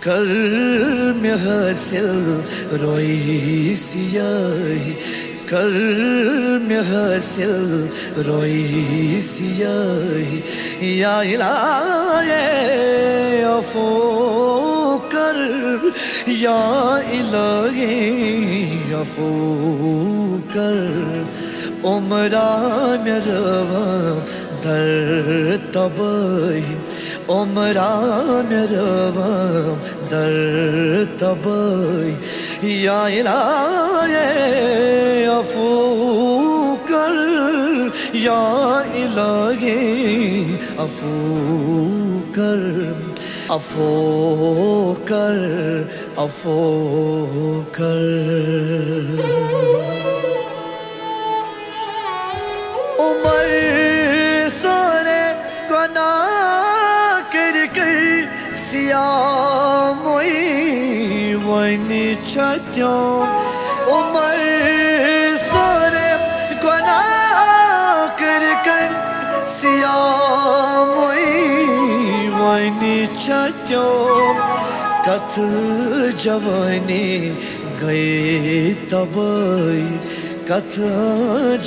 کر میں حاصل روئی سیاہی کر میں حاصل روئی سیاہی یا الہی عفو کر یا الہی عفو کر عمرہ میں رواں در تباہی عمرہ میں رواں در تباہی یا الہی عفو کر یا الہی عفو کر عفو کر عفو کر عمر سارے گناہ کر کر سیاہ موئی ونی چھتیوں عمر سارے گناہ کر کر سیاہ موئی ونی چھتیوں کتھ جوانی گئے تباہی کتھ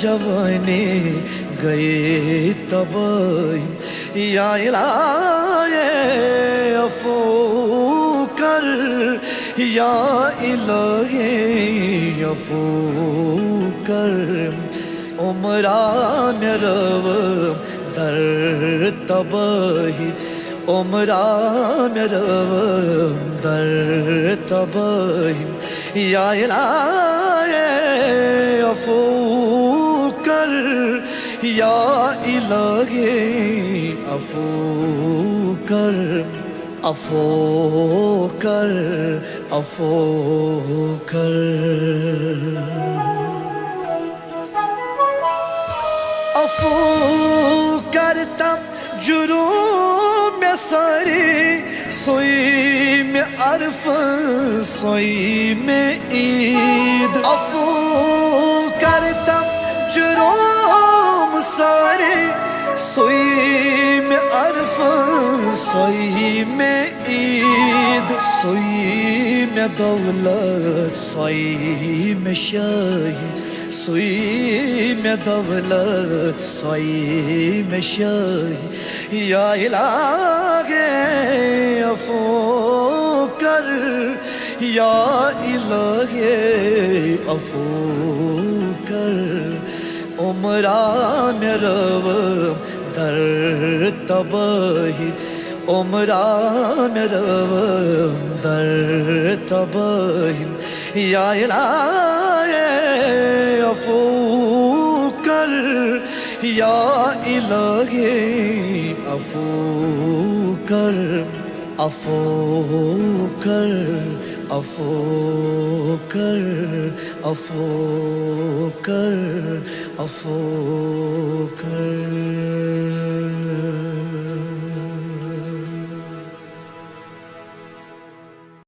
جوانی گئے تباہی یا الہی عفو کر یا الہی عفو کر عمرہ میں رواں در تباہی عمرہ میں رواں در تباہی یا الہی عفو کر یا الہی عفو کر عفو کر عفو کر عفو کرتا جرم میں ساری سوئی میں عرف سوئی میں عید عفو کرتا جرم سارے سوئی میں عرف سوئی میں عید سوئی میں دولت سوئی میں شاہی سوئی میں دولت سوئی میں شاہی یا الہی عفو کر یا الہی عفو کر عمرہ میں رواں در تباہی عمرہ میں رواں در تباہی یا الہی عفو کر یا الہی عفو کر عفو کر عفو کر عفو کر عفو کر